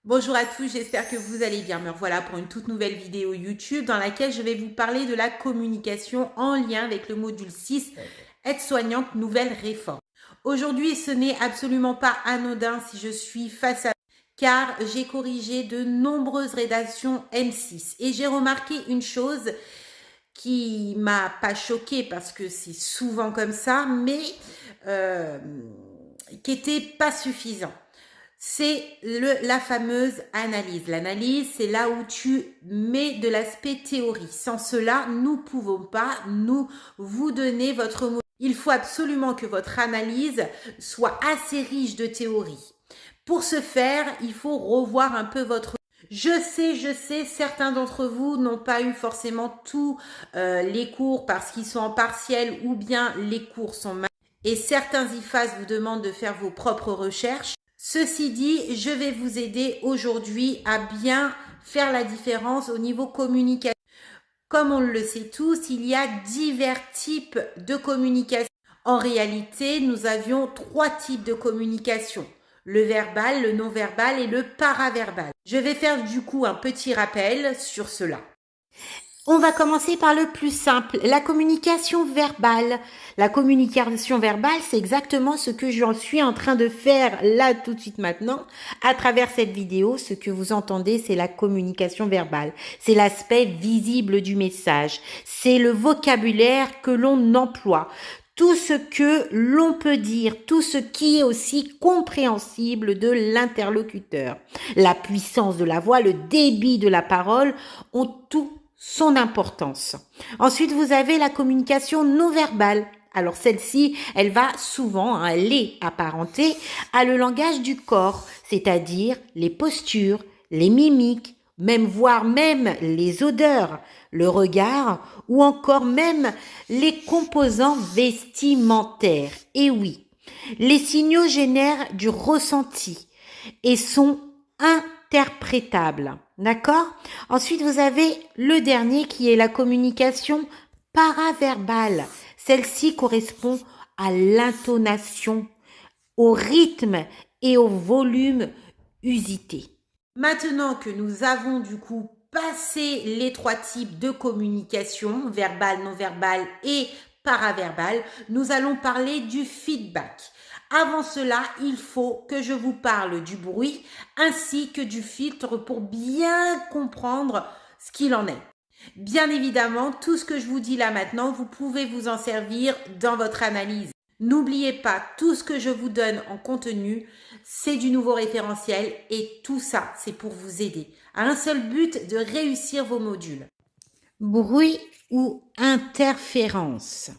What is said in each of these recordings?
Bonjour à tous, j'espère que vous allez bien. Me revoilà pour une toute nouvelle vidéo YouTube dans laquelle je vais vous parler de la communication en lien avec le module 6, aide-soignante, nouvelle réforme. Aujourd'hui, ce n'est absolument pas anodin si je suis face à car j'ai corrigé de nombreuses rédactions M6 et j'ai remarqué une chose qui m'a pas choquée parce que c'est souvent comme ça, mais qui était pas suffisant. C'est la fameuse analyse. L'analyse, c'est là où tu mets de l'aspect théorie. Sans cela, nous ne pouvons pas vous donner votre mot. Il faut absolument que votre analyse soit assez riche de théorie. Pour ce faire, il faut revoir un peu votre... Je sais, certains d'entre vous n'ont pas eu forcément tous les cours parce qu'ils sont en partiel ou bien les cours sont mal. Et certains IFAS vous demandent de faire vos propres recherches. Ceci dit, je vais vous aider aujourd'hui à bien faire la différence au niveau communication. Comme on le sait tous, il y a divers types de communication. En réalité, nous avions 3 types de communication. Le verbal, le non-verbal et le paraverbal. Je vais faire du coup un petit rappel sur cela. On va commencer par le plus simple, la communication verbale. La communication verbale, c'est exactement ce que j'en suis en train de faire là tout de suite maintenant. À travers cette vidéo, ce que vous entendez, c'est la communication verbale. C'est l'aspect visible du message. C'est le vocabulaire que l'on emploie. Tout ce que l'on peut dire, tout ce qui est aussi compréhensible de l'interlocuteur. La puissance de la voix, le débit de la parole ont tout son importance. Ensuite, vous avez la communication non verbale. Alors celle-ci, elle va souvent, elle est apparentée à le langage du corps, c'est-à-dire les postures, les mimiques, voire même les odeurs, le regard ou encore même les composants vestimentaires. Et oui, les signaux génèrent du ressenti et sont interprétables. D'accord? Ensuite, vous avez le dernier qui est la communication paraverbale. Celle-ci correspond à l'intonation, au rythme et au volume usité. Maintenant que nous avons du coup passé les 3 types de communication, verbale, non verbale et paraverbale, nous allons parler du feedback. Avant cela, il faut que je vous parle du bruit ainsi que du filtre pour bien comprendre ce qu'il en est. Bien évidemment, tout ce que je vous dis là maintenant, vous pouvez vous en servir dans votre analyse. N'oubliez pas, tout ce que je vous donne en contenu, c'est du nouveau référentiel et tout ça, c'est pour vous aider à un seul but de réussir vos modules. Bruit ou interférence.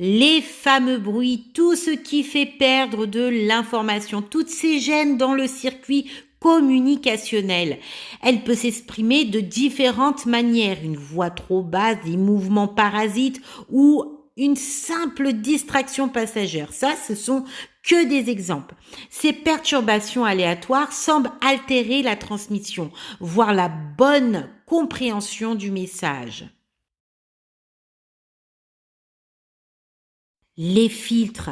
Les fameux bruits, tout ce qui fait perdre de l'information, toutes ces gênes dans le circuit communicationnel. Elle peut s'exprimer de différentes manières, une voix trop basse, des mouvements parasites ou une simple distraction passagère. Ça, ce sont que des exemples. Ces perturbations aléatoires semblent altérer la transmission, voire la bonne compréhension du message. Les filtres,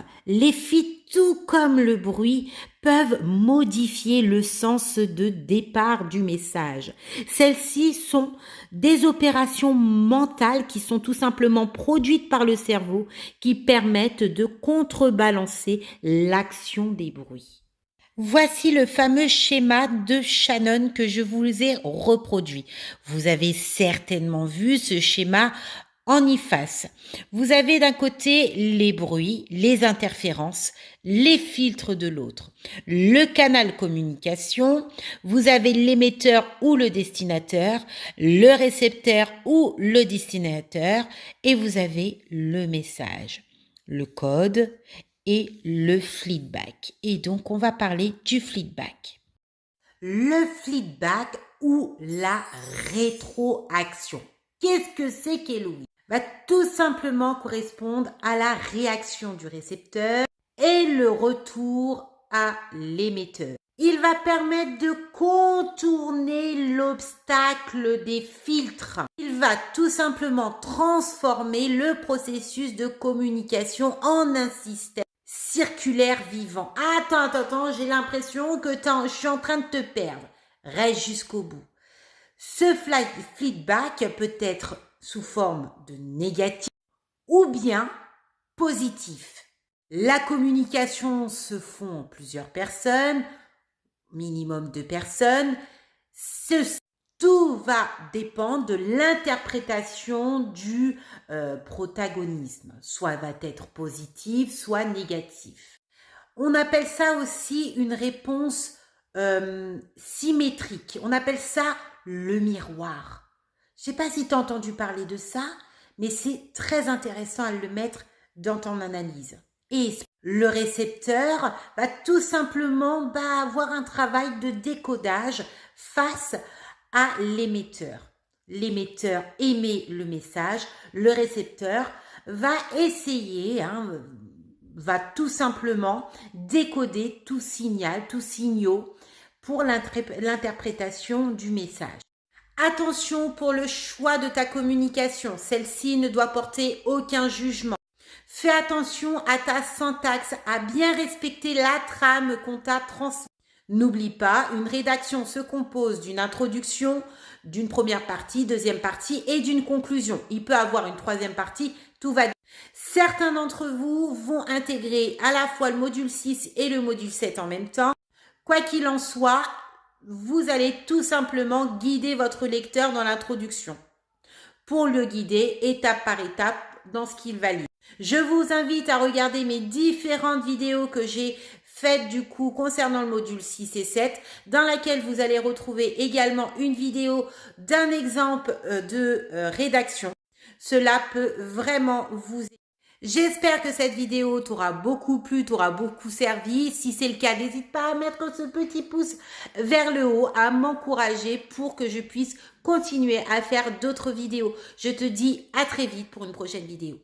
tout comme le bruit, peuvent modifier le sens de départ du message. Celles-ci sont des opérations mentales qui sont tout simplement produites par le cerveau qui permettent de contrebalancer l'action des bruits. Voici le fameux schéma de Shannon que je vous ai reproduit. Vous avez certainement vu ce schéma en IFAS. Vous avez d'un côté les bruits, les interférences, les filtres de l'autre. Le canal communication, vous avez l'émetteur ou le destinateur, le récepteur ou le destinateur et vous avez le message, le code et le feedback. Et donc, on va parler du feedback. Le feedback ou la rétroaction. Qu'est-ce que c'est qu'Eloïse? Tout simplement correspondre à la réaction du récepteur et le retour à l'émetteur. Il va permettre de contourner l'obstacle des filtres. Il va tout simplement transformer le processus de communication en un système circulaire vivant. Attends, j'ai l'impression que je suis en train de te perdre. Reste jusqu'au bout. Ce feedback peut être sous forme de négatif ou bien positif. La communication se fait en plusieurs personnes, minimum 2 personnes. Tout va dépendre de l'interprétation du protagonisme. Soit va être positif, soit négatif. On appelle ça aussi une réponse symétrique. On appelle ça le miroir. Je ne sais pas si tu as entendu parler de ça, mais c'est très intéressant à le mettre dans ton analyse. Et le récepteur va tout simplement avoir un travail de décodage face à l'émetteur. L'émetteur émet le message, le récepteur va essayer, va tout simplement décoder tout signal, tout signaux pour l'interprétation du message. Attention pour le choix de ta communication, celle-ci ne doit porter aucun jugement. Fais attention à ta syntaxe, à bien respecter la trame qu'on t'a transmise. N'oublie pas, une rédaction se compose d'une introduction, d'une première partie, deuxième partie et d'une conclusion. Il peut avoir une troisième partie, tout va bien. Certains d'entre vous vont intégrer à la fois le module 6 et le module 7 en même temps. Quoi qu'il en soit, vous allez tout simplement guider votre lecteur dans l'introduction pour le guider étape par étape dans ce qu'il va lire. Je vous invite à regarder mes différentes vidéos que j'ai faites du coup concernant le module 6 et 7, dans laquelle vous allez retrouver également une vidéo d'un exemple de rédaction. Cela peut vraiment vous aider. J'espère que cette vidéo t'aura beaucoup plu, t'aura beaucoup servi. Si c'est le cas, n'hésite pas à mettre ce petit pouce vers le haut, à m'encourager pour que je puisse continuer à faire d'autres vidéos. Je te dis à très vite pour une prochaine vidéo.